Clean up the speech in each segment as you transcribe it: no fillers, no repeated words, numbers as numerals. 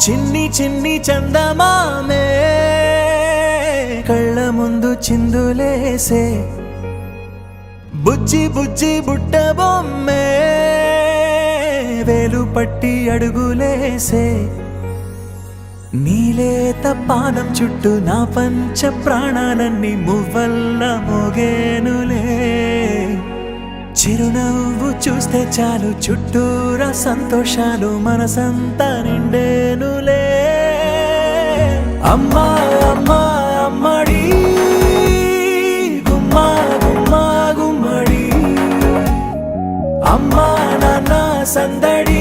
చిన్ని చిన్ని చందమామే కళ్ళ ముందు చిందులేసే బుజ్జి బుజ్జి బుట్ట బొమ్మే వేలు పట్టి అడుగులేసే నీలేత పాదం చుట్టూ నా పంచ ప్రాణాలన్నీ మువ్వల్ల మోగేనులే చిరునవ్వు చూస్తే చాలు చుట్టూరా సంతోషాలు మనసంతా నిండేనులే అమ్మా అమ్మా అమ్మడి గుమ్మా గుమ్మా గుమ్మడి అమ్మా నాన్న సందడి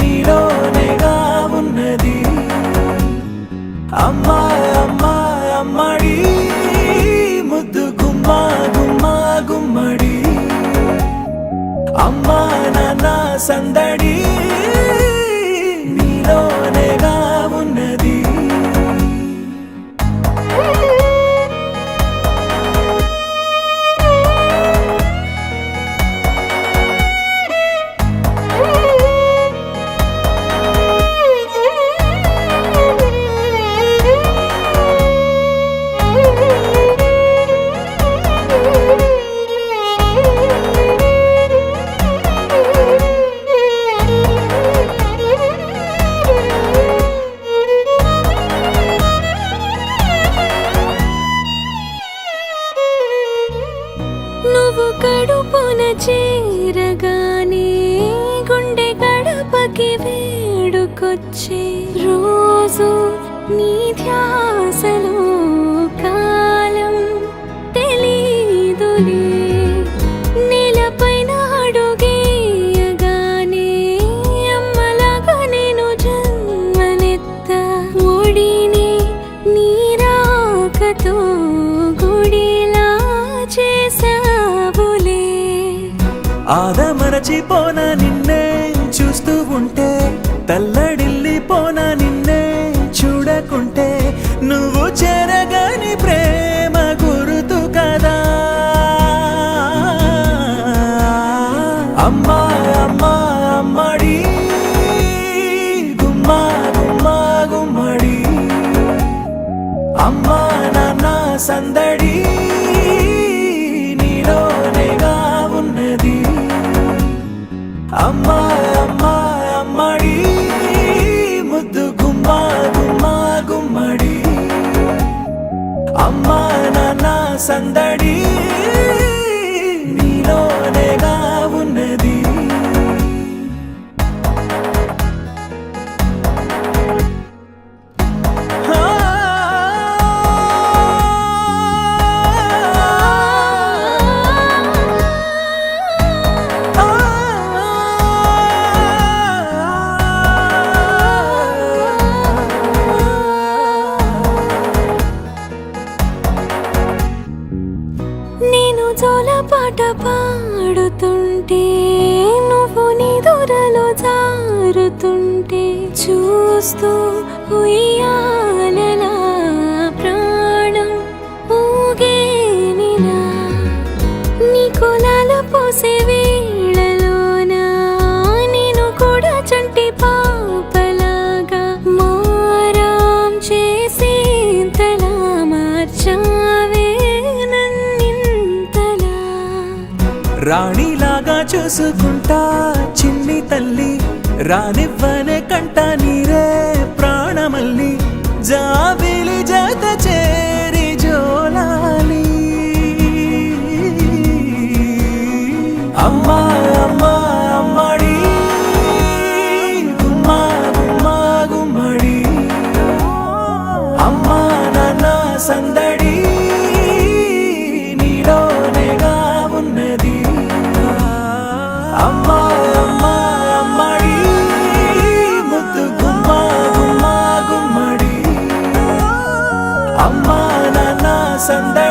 నీలోనేగా ఉన్నది అమ్మా అమ్మా అమ్మడి ముద్దు గుమ్మా గుమ్మా గుమ్మడి అమ్మా నాన్న సందడి నీలోనేగా ఉన్నది నువ్వు కడుపున చేరగానే గుండె గడపకి వేడుకొచ్చే రోజు నీ ధ్యాసలో కాలం తెలీదులే నేలపైన అడుగేయగానే అమ్మలాగా నేను జన్మనెత్త ఒడిని నీ రాకతో గుడిలా చేసావులే ఆదమరచిపోనా నిన్నే చూస్తూ ఉంటే తల్లడిల్లిపోనా నిన్నే చూడకుంటే నువ్వు చెరగని ప్రేమ గురుతు కదా అమ్మా అమ్మా అమ్మడి గుమ్మా గుమ్మా గుమ్మడి అమ్మా నాన్న సందడి నీలోనేగా ఉన్నది అమ్మా అమ్మా అమ్మడి ముద్దు గుమ్మా గుమ్మా గుమ్మడి అమ్మా నాన్న సందడి నీలోనేగా ఉన్నది నేను జోలపాట పాడుతుంటే నువ్వు నీ దూరలో జారుతుంటే చూస్తూ ఉయ్యాలలా ప్రాణం ఊగేనిలా నీ కులాల పోసే వేళలోనా నేను కూడా చంటి పాపలాగా మారాం చేసేంతలా మార్చావే రాణిలాగా చూసుకుంటా చిన్ని తల్లి రానివ్వనే కంట నీరే ప్రాణమల్లి జాబిలి జత చేరి జోలాలి అమ్మా అమ్మా అమ్మడి గుమ్మా గుమ్మా గుమ్మడి అమ్మా నాన్న సందడి నీలోనేగా ఉన్నది అమ్మా అమ్మా అమ్మడి ముద్దు గుమ్మా గుమ్మా గుమ్మడి అమ్మా నాన్న సందడి